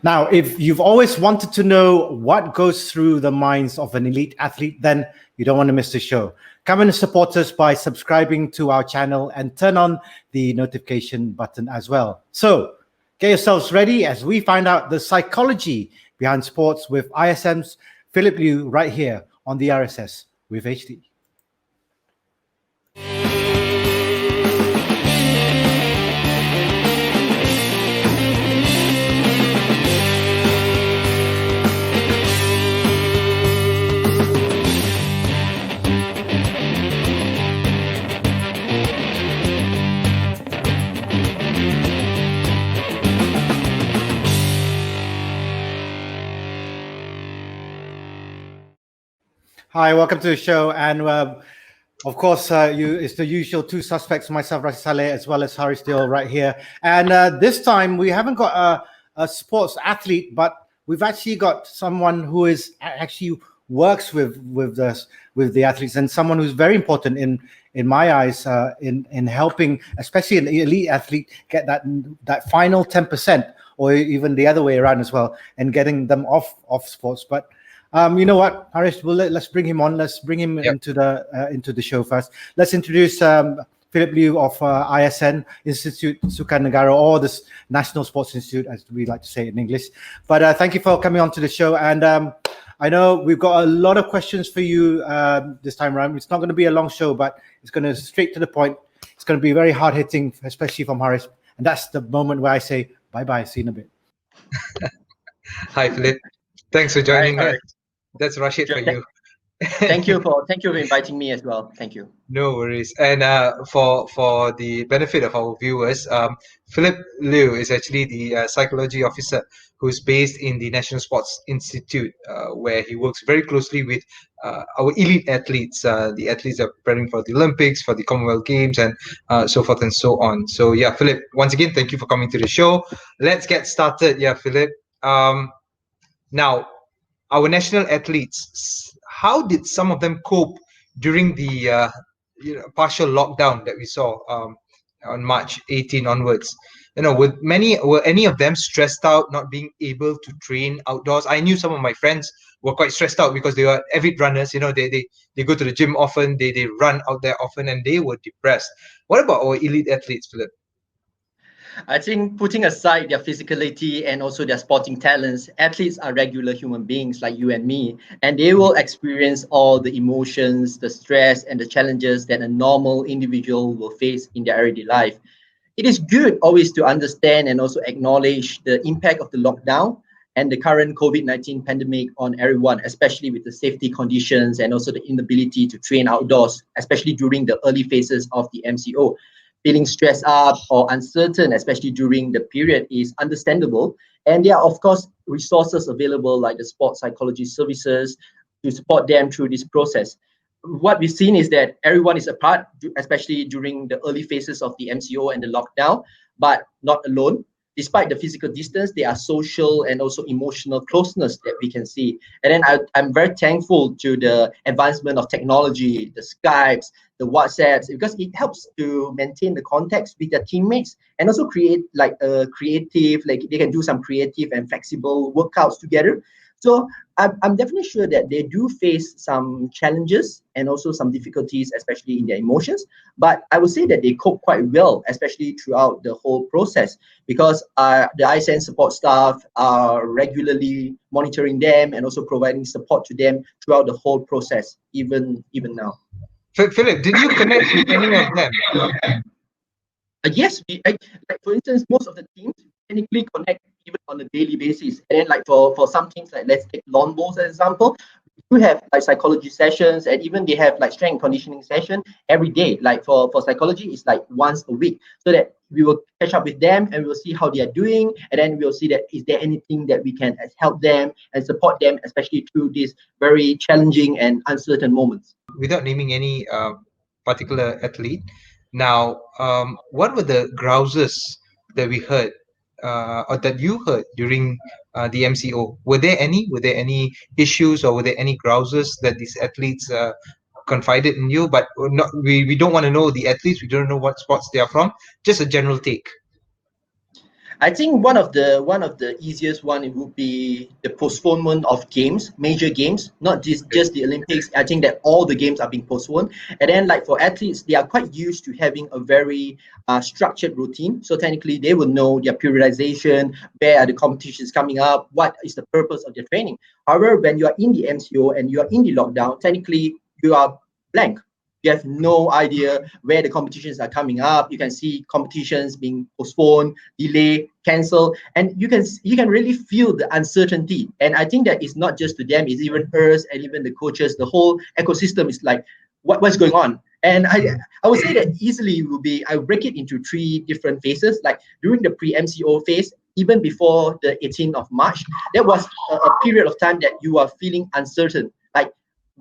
Now, if you've always wanted to know what goes through the minds of an elite athlete, then you don't want to miss the show. Come and support us by subscribing to our channel and turn on the notification button as well. So get yourselves ready as we find out the psychology behind sports with ISM's Philip Lew right here on the RSS with HD. Hi, welcome to the show. And of course, it's the usual two suspects, myself, Rashid, Salleh, as well as Harry Steele right here. And this time we haven't got a sports athlete, but we've actually got someone who is actually works with the athletes, and someone who's very important in my eyes in helping, especially an elite athlete, get that final 10%, or even the other way around as well, and getting them off sports. But you know what, Harish? Let's bring him on. Let's bring him into the show first. Let's introduce Philip Lew of ISN, Institute Toucan Negara, or this National Sports Institute, as we like to say in English. But thank you for coming on to the show. And I know we've got a lot of questions for you this time around. It's not going to be a long show, but it's going to straight to the point. It's going to be very hard hitting, especially from Harish. And that's the moment where I say bye-bye. See you in a bit. Hi, Philip. Thanks for joining me. That's Rashid for you. Thank you for inviting me as well. Thank you. No worries. And for the benefit of our viewers, Philip Lew is actually the psychology officer who's based in the National Sports Institute, where he works very closely with our elite athletes, the athletes that are preparing for the Olympics, for the Commonwealth Games, and so forth and so on. So yeah, Philip, once again, thank you for coming to the show. Let's get started. Yeah, Philip. Now, our national athletes, how did some of them cope during the partial lockdown that we saw on March 18 onwards? Were any of them stressed out, not being able to train outdoors? I knew some of my friends were quite stressed out because they were avid runners. They go to the gym often, they run out there often, and they were depressed. What about our elite athletes, Philip? I think, putting aside their physicality and also their sporting talents, athletes are regular human beings like you and me, and they will experience all the emotions, the stress, and the challenges that a normal individual will face in their everyday life. It is good always to understand and also acknowledge the impact of the lockdown and the current COVID-19 pandemic on everyone, especially with the safety conditions and also the inability to train outdoors, especially during the early phases of the MCO. Feeling stressed out or uncertain, especially during the period, is understandable. And there are, of course, resources available like the sports psychology services to support them through this process. What we've seen is that everyone is apart, especially during the early phases of the MCO and the lockdown, but not alone. Despite the physical distance, there are social and also emotional closeness that we can see. And then I'm very thankful to the advancement of technology, the Skypes, the WhatsApps, because it helps to maintain the context with their teammates and also create like a creative, like they can do some creative and flexible workouts together. So I'm definitely sure that they do face some challenges and also some difficulties, especially in their emotions. But I would say that they cope quite well, especially throughout the whole process, because the ISN support staff are regularly monitoring them and also providing support to them throughout the whole process, even now. Philip, did you connect with any of them? Yes, like for instance, most of the teams technically connect even on a daily basis. And then like for some teams, like let's take lawn bowls as an example, we do have like psychology sessions, and even they have like strength and conditioning session every day. Like for psychology, it's like once a week, so that we will catch up with them and we'll see how they are doing, and then we'll see that is there anything that we can help them and support them, especially through these very challenging and uncertain moments. Without naming any particular athlete, now what were the grousers that we heard or that you heard during the MCO? Were there any issues, or were there any grousers that these athletes confided in you? But we don't want to know the athletes. We don't know what sports they are from. Just a general take. I think one of the easiest one, it would be the postponement of games, major games, not just the Olympics. I think that all the games are being postponed, and then like for athletes, they are quite used to having a very structured routine. So technically, they will know their periodization, where are the competitions coming up, what is the purpose of their training. However, when you are in the MCO and you are in the lockdown, technically you are blank. You have no idea where the competitions are coming up. You can see competitions being postponed, delayed, cancelled, and you can really feel the uncertainty. And I think that it's not just to them; it's even us and even the coaches. The whole ecosystem is like, what's going on? And I would say that easily will be, I break it into three different phases. Like during the pre-MCO phase, even before the 18th of March, there was a period of time that you are feeling uncertain. Like,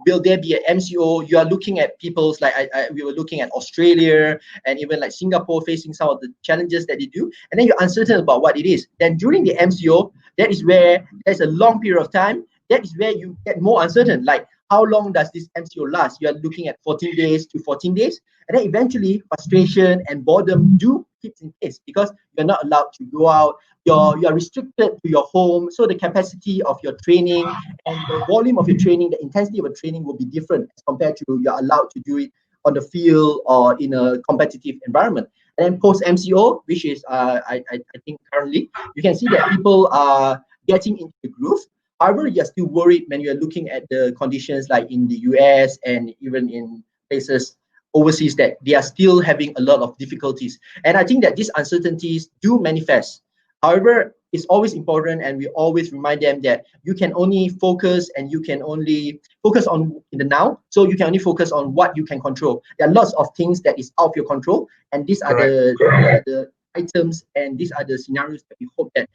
will there be an MCO? You are looking at people's, like we were looking at Australia and even like Singapore facing some of the challenges that they do, and then you're uncertain about what it is. Then during the MCO, that is where there's a long period of time. That is where you get more uncertain. Like, how long does this MCO last? You are looking at 14 days to 14 days, and then eventually frustration and boredom do keep in place because you're not allowed to go out. You're restricted to your home, so the capacity of your training and the volume of your training, the intensity of your training will be different as compared to you're allowed to do it on the field or in a competitive environment. And then post MCO, which is I think currently you can see that people are getting into the groove. However, you're still worried when you're looking at the conditions like in the US and even in places overseas that they are still having a lot of difficulties. And I think that these uncertainties do manifest. However, it's always important, and we always remind them that you can only focus and you can only focus on in the now. So you can only focus on what you can control. There are lots of things that is out of your control, and these are the items and these are the scenarios that we hope that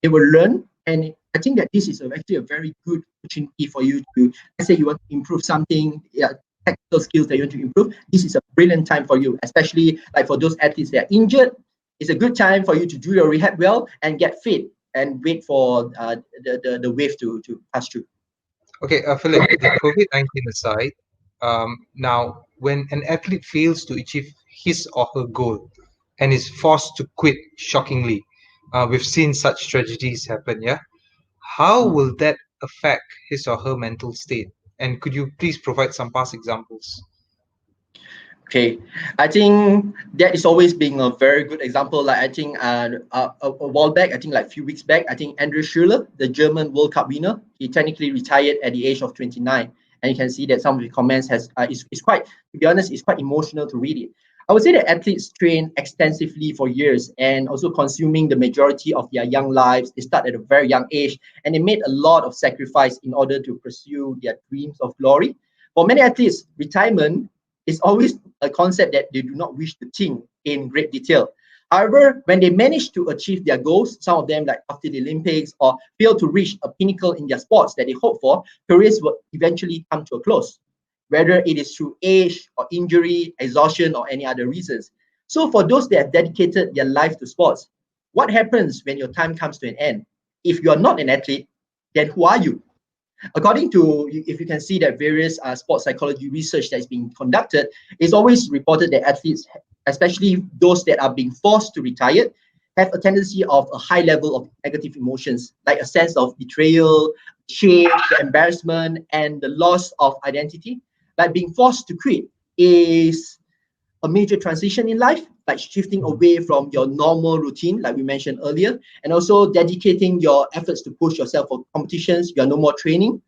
they will learn. And I think that this is actually a very good opportunity for you to, let's say you want to improve something, technical skills that you want to improve. This is a brilliant time for you, especially like for those athletes that are injured. It's a good time for you to do your rehab well and get fit and wait for the wave to pass through. Okay, Philip, the COVID-19 aside, now when an athlete fails to achieve his or her goal and is forced to quit shockingly, we've seen such tragedies happen, yeah? How will that affect his or her mental state? And could you please provide some past examples? Okay, I think that is always being a very good example. Like I think a while back, I think like a few weeks back, I think Andrew Schuler, the German World Cup winner, he technically retired at the age of 29. And you can see that some of the comments is quite, to be honest, it's quite emotional to read it. I would say that athletes train extensively for years and also consuming the majority of their young lives. They start at a very young age and they made a lot of sacrifice in order to pursue their dreams of glory. For many athletes, retirement is always a concept that they do not wish to think in great detail. However, when they manage to achieve their goals, some of them like after the Olympics or fail to reach a pinnacle in their sports that they hope for, careers will eventually come to a close, whether it is through age or injury, exhaustion, or any other reasons. So for those that have dedicated their life to sports, what happens when your time comes to an end? If you're not an athlete, then who are you? According to, if you can see that various sports psychology research that is being conducted, it's always reported that athletes, especially those that are being forced to retire, have a tendency of a high level of negative emotions, like a sense of betrayal, shame, the embarrassment, and the loss of identity. Like being forced to quit is a major transition in life, like shifting away from your normal routine, like we mentioned earlier, and also dedicating your efforts to push yourself for competitions. You are no more training.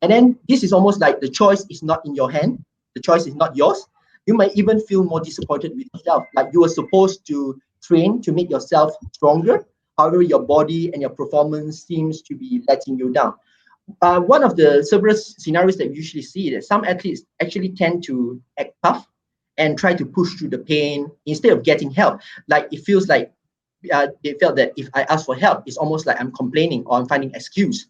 And then this is almost like the choice is not in your hand. The choice is not yours. You might even feel more disappointed with yourself. Like you were supposed to train to make yourself stronger. However, your body and your performance seems to be letting you down. One of the several scenarios that we usually see is that some athletes actually tend to act tough and try to push through the pain instead of getting help. Like it feels like they felt that if I ask for help, it's almost like I'm complaining or I'm finding excuse.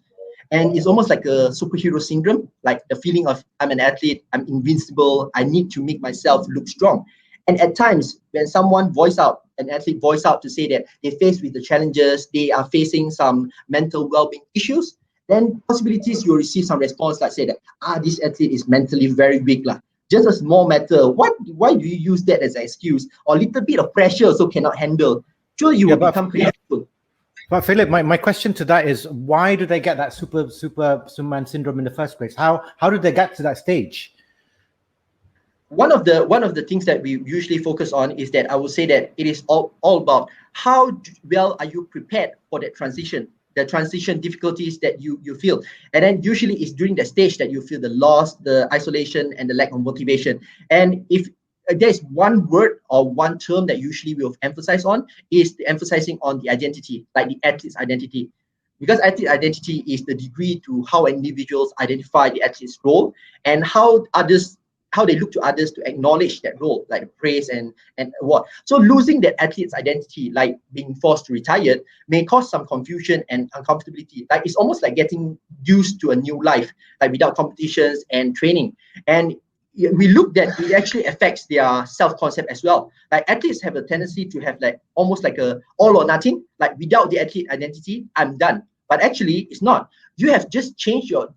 And it's almost like a superhero syndrome, like the feeling of I'm an athlete, I'm invincible, I need to make myself look strong. And at times, when someone an athlete voice out to say that they're faced with the challenges, they are facing some mental well-being issues, then possibilities you'll receive some response like say that, this athlete is mentally very weak. Just a small matter. Why do you use that as an excuse? Or a little bit of pressure also cannot handle. Sure, you will become painful. But Philip, my question to that is, why do they get that Superman syndrome in the first place? How did they get to that stage? One of the things that we usually focus on is that I would say that it is all about how well are you prepared for that transition, the transition difficulties that you feel. And then usually it's during the stage that you feel the loss, the isolation, and the lack of motivation. And if there's one word or one term that usually we'll emphasize on, is the emphasizing on the identity, like the athlete's identity. Because athlete identity is the degree to how individuals identify the athlete's role and how they look to others to acknowledge that role, like praise and award. So losing that athlete's identity, like being forced to retire, may cause some confusion and uncomfortability. Like it's almost like getting used to a new life, like without competitions and training. And we look that it actually affects their self-concept as well. Like athletes have a tendency to have like almost like a all or nothing, like without the athlete identity, I'm done. But actually it's not. You have changed your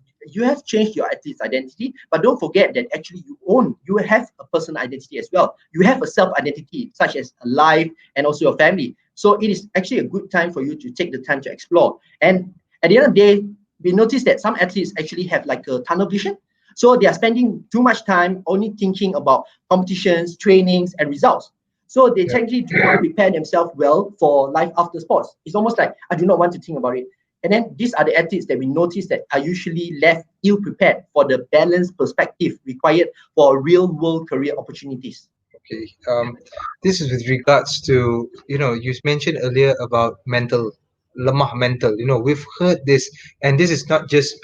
athlete's identity, but don't forget that actually you have a personal identity as well. You have a self-identity, such as a life and also your family. So it is actually a good time for you to take the time to explore. And at the end of the day, we notice that some athletes actually have like a tunnel vision. So they are spending too much time only thinking about competitions, trainings, and results. So they technically do not prepare themselves well for life after sports. It's almost like, I do not want to think about it. And then these are the athletes that we notice that are usually left ill-prepared for the balanced perspective required for real-world career opportunities. Okay. This is with regards to, you mentioned earlier about lemah mental. We've heard this, and this is not just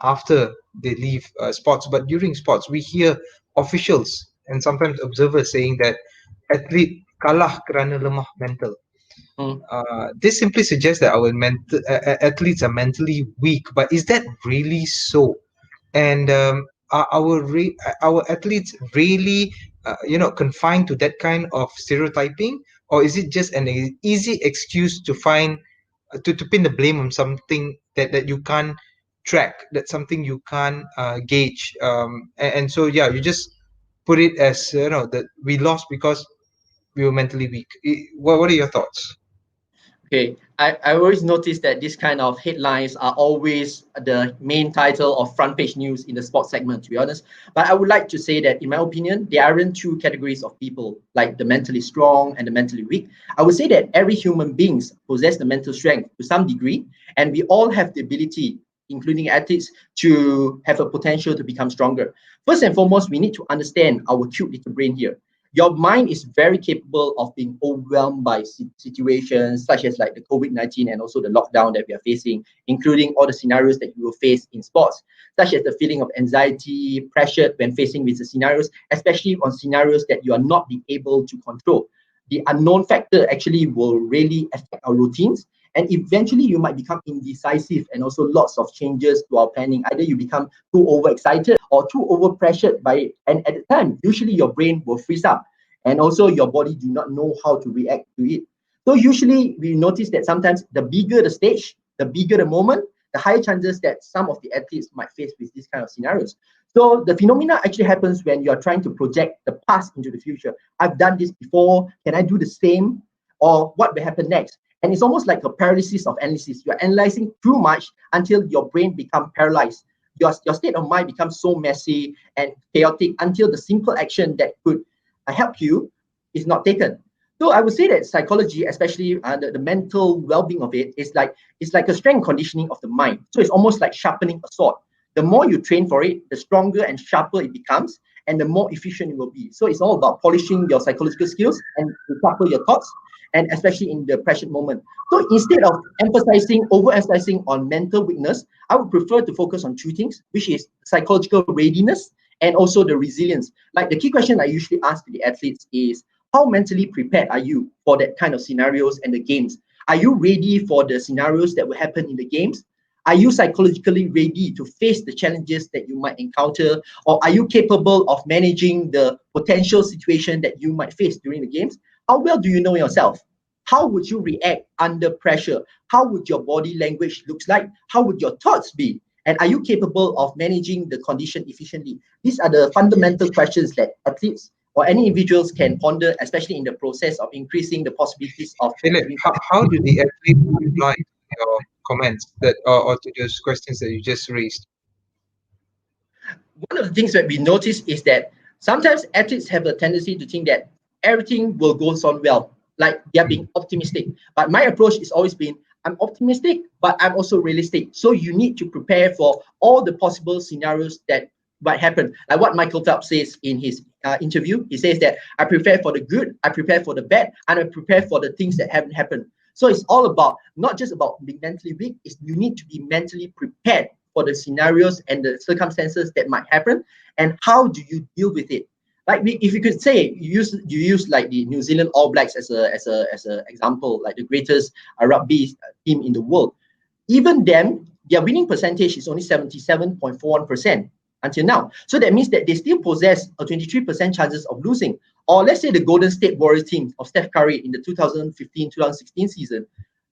after they leave sports, but during sports, we hear officials and sometimes observers saying that athlete kalah kerana lemah mental. This simply suggests that our athletes are mentally weak, but is that really so? And are our athletes really confined to that kind of stereotyping, or is it just an easy excuse to find to pin the blame on something that you can't track, that's something you can't gauge, and so you just put it as that we lost because we were mentally weak. What are your thoughts? Okay, I always notice that this kind of headlines are always the main title of front page news in the sports segment, to be honest. But I would like to say that, in my opinion, there aren't two categories of people, like the mentally strong and the mentally weak. I would say that every human beings possess the mental strength to some degree, and we all have the ability, including athletes, to have a potential to become stronger. First and foremost, we need to understand our cute little brain here. Your mind is very capable of being overwhelmed by situations such as like the COVID-19 and also the lockdown that we are facing, including all the scenarios that you will face in sports, such as the feeling of anxiety, pressure when facing with the scenarios, especially on scenarios that you are not being able to control. The unknown factor actually will really affect our routines. And eventually you might become indecisive and also lots of changes to our planning. Either you become too overexcited or too overpressured by it. And at the time, usually your brain will freeze up and also your body do not know how to react to it. So usually we notice that sometimes the bigger the stage, the bigger the moment, the higher chances that some of the athletes might face with these kind of scenarios. So the phenomena actually happens when you are trying to project the past into the future. I've done this before. Can I do the same? Or what will happen next? And it's almost like a paralysis of analysis. You're analyzing too much until your brain becomes paralyzed. Your state of mind becomes so messy and chaotic until the simple action that could help you is not taken. So I would say that psychology, especially the mental well-being of it, is like a strength conditioning of the mind. So it's almost like sharpening a sword. The more you train for it, the stronger and sharper it becomes, and the more efficient it will be. So it's all about polishing your psychological skills and to sharpen your thoughts, and especially in the present moment. So instead of overemphasizing on mental weakness, I would prefer to focus on two things, which is psychological readiness and also the resilience. Like the key question I usually ask to the athletes is, how mentally prepared are you for that kind of scenarios and the games? Are you ready for the scenarios that will happen in the games? Are you psychologically ready to face the challenges that you might encounter? Or are you capable of managing the potential situation that you might face during the games? How well do you know yourself? How would you react under pressure? How would your body language look like? How would your thoughts be? And are you capable of managing the condition efficiently? These are the fundamental questions that athletes or any individuals can ponder, especially in the process of increasing the possibilities of. Philip, how do the athletes apply your comments that or to those questions that you just raised? One of the things that we notice is that sometimes athletes have a tendency to think that everything will go on well, like they're being optimistic. But my approach has always been, I'm optimistic, but I'm also realistic. So you need to prepare for all the possible scenarios that might happen. Like what Michael Phelps says in his interview, he says that I prepare for the good, I prepare for the bad, and I prepare for the things that haven't happened. So it's all about not just about being mentally weak, it's you need to be mentally prepared for the scenarios and the circumstances that might happen, and how do you deal with it? Like if you could say you use like the New Zealand All Blacks as a example, like the greatest rugby team in the world. Even them, their winning percentage is only 77.41% until now. So that means that they still possess a 23% chances of losing. Or let's say the Golden State Warriors team of Steph Curry in the 2015-2016 season,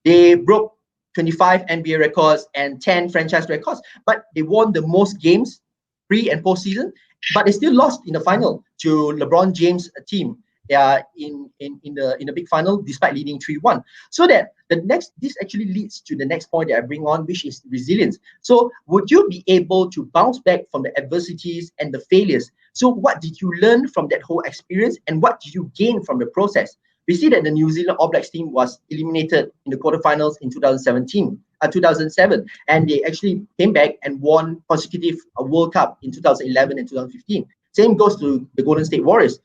they broke 25 NBA records and 10 franchise records, but they won the most games pre and post season, but they still lost in the final to LeBron James' team in the big final, despite leading 3-1. So that this actually leads to the next point that I bring on, which is resilience. So would you be able to bounce back from the adversities and the failures? So what did you learn from that whole experience, and what did you gain from the process? We see that the New Zealand All Blacks team was eliminated in the quarterfinals in 2007, and they actually came back and won consecutive World Cup in 2011 and 2015. Same goes to the Golden State Warriors.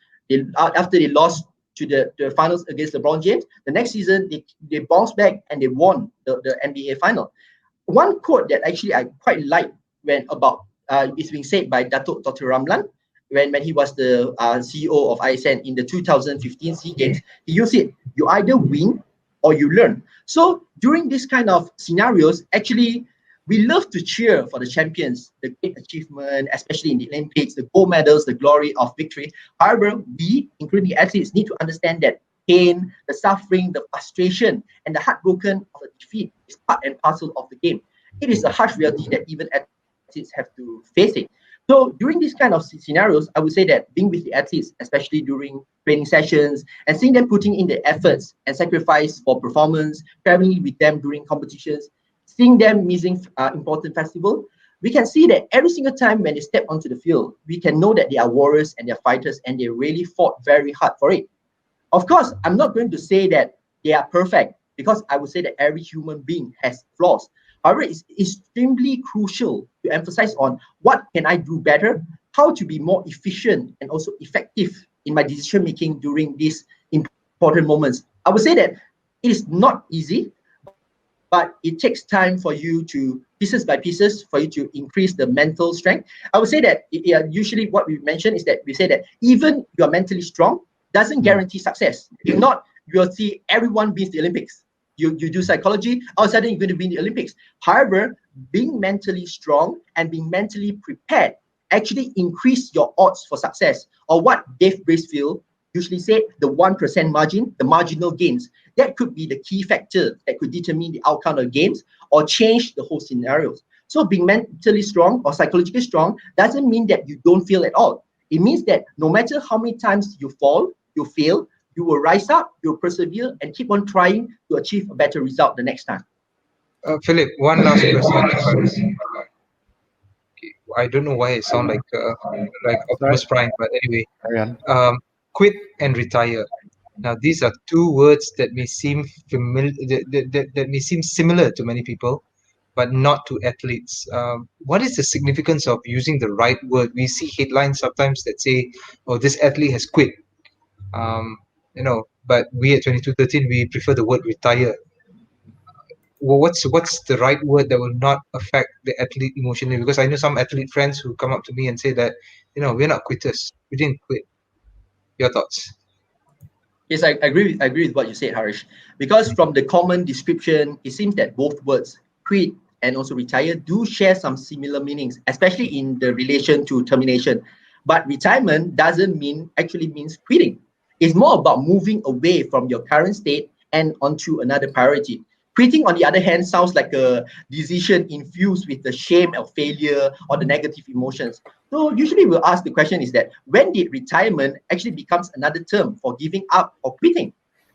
After they lost to the finals against LeBron James, the next season they bounced back and they won the NBA final. One quote that actually I quite like it's being said by Datuk Dr. Ramlan, when he was the CEO of ISN in the 2015 SEA Games. He used it, you either win or you learn. So during this kind of scenarios, actually, we love to cheer for the champions, the great achievement, especially in the Olympics, the gold medals, the glory of victory. However, we, including the athletes, need to understand that pain, the suffering, the frustration, and the heartbroken of a defeat is part and parcel of the game. It is a harsh reality that even athletes have to face it. So during these kind of scenarios, I would say that being with the athletes, especially during training sessions, and seeing them putting in the efforts and sacrifice for performance, traveling with them during competitions, seeing them missing important festival, we can see that every single time when they step onto the field, we can know that they are warriors and they're fighters, and they really fought very hard for it. Of course, I'm not going to say that they are perfect, because I would say that every human being has flaws. However, it's extremely crucial to emphasize on what can I do better, how to be more efficient and also effective in my decision making during these important moments. I would say that it is not easy, but it takes time for you to, pieces by pieces, for you to increase the mental strength. I would say that usually what we mention is that we say that even you're mentally strong doesn't guarantee success. If not, you'll see everyone wins the Olympics. You do psychology, all of a sudden you're going to win the Olympics. However, being mentally strong and being mentally prepared actually increase your odds for success, or what Dave Bracefield usually say, the 1% margin, the marginal gains. That could be the key factor that could determine the outcome of games or change the whole scenarios. So being mentally strong or psychologically strong doesn't mean that you don't fail at all. It means that no matter how many times you fall, you fail, you will rise up, you'll persevere, and keep on trying to achieve a better result the next time. Philip, one last question. I don't know why it sounds like Optimus Prime, but anyway, quit and retire. Now, these are two words that may seem familiar, that may seem similar to many people, but not to athletes. What is the significance of using the right word? We see headlines sometimes that say, "Oh, this athlete has quit." But we at 2213 we prefer the word retire. Well, what's the right word that will not affect the athlete emotionally? Because I know some athlete friends who come up to me and say that, we're not quitters. We didn't quit. Your thoughts? Yes, I agree with what you said, Harish. Because from the common description, it seems that both words, quit and also retire, do share some similar meanings, especially in the relation to termination. But retirement doesn't actually means quitting. It's more about moving away from your current state and onto another priority. Quitting, on the other hand, sounds like a decision infused with the shame of failure or the negative emotions. So usually we'll ask the question is that, when did retirement actually becomes another term for giving up or quitting?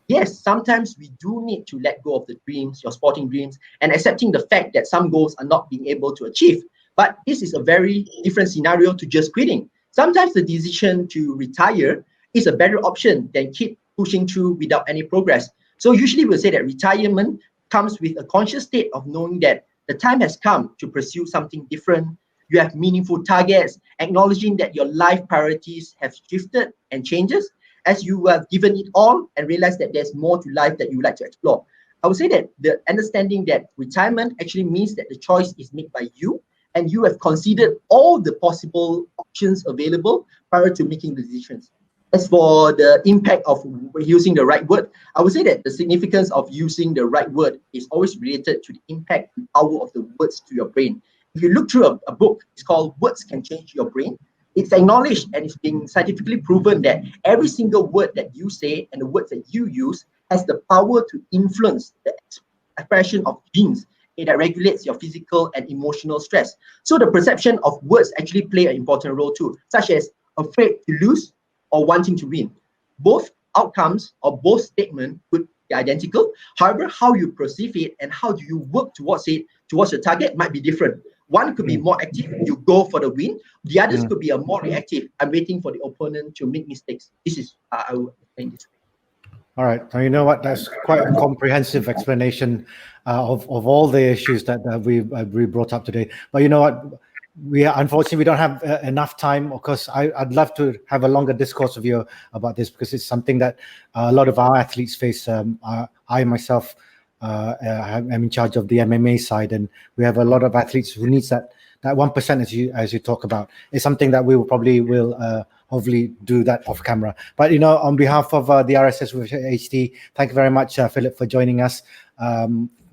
yes, sometimes we do need to let go of the dreams, your sporting dreams, and accepting the fact that some goals are not being able to achieve. But this is a very different scenario to just quitting. Sometimes the decision to retire is a better option than keep pushing through without any progress. So usually we'll say that retirement comes with a conscious state of knowing that the time has come to pursue something different. You have meaningful targets, acknowledging that your life priorities have shifted and changes as you have given it all and realize that there's more to life that you would like to explore. I would say that the understanding that retirement actually means that the choice is made by you and you have considered all the possible options available prior to making the decisions. As for the impact of using the right word, I would say that the significance of using the right word is always related to the impact and power of the words to your brain. If you look through a book, it's called Words Can Change Your Brain. It's acknowledged and it's been scientifically proven that every single word that you say and the words that you use has the power to influence the expression of genes that regulates your physical and emotional stress. So the perception of words actually play an important role too, such as afraid to lose or wanting to win. Both outcomes or both statements could be identical. However, how you perceive it and how do you work towards it, towards your target might be different. One could be more active, you go for the win. The others could be a more reactive. I'm waiting for the opponent to make mistakes. This is, I would think this. All right. So you know what? That's quite a comprehensive explanation of all the issues that we brought up today. But you know what? Unfortunately we don't have enough time. Of course, I'd love to have a longer discourse with you about this because it's something that a lot of our athletes face. I myself am in charge of the MMA side, and we have a lot of athletes who needs that 1% as you talk about. It's something that we will hopefully do that off camera. But you know, on behalf of the RSS with HT, thank you very much, Philip, for joining us.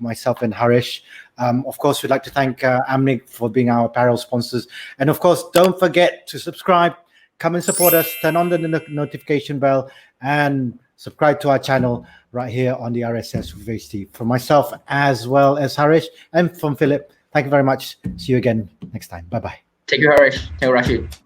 Myself and Harish. Of course, we'd like to thank Amnig for being our apparel sponsors. And of course, don't forget to subscribe, come and support us, turn on the notification bell, and subscribe to our channel right here on the RSS with HT. From myself as well as Harish and from Philip, thank you very much. See you again next time. Bye-bye. Thank you, Harish. Thank you, Rashid.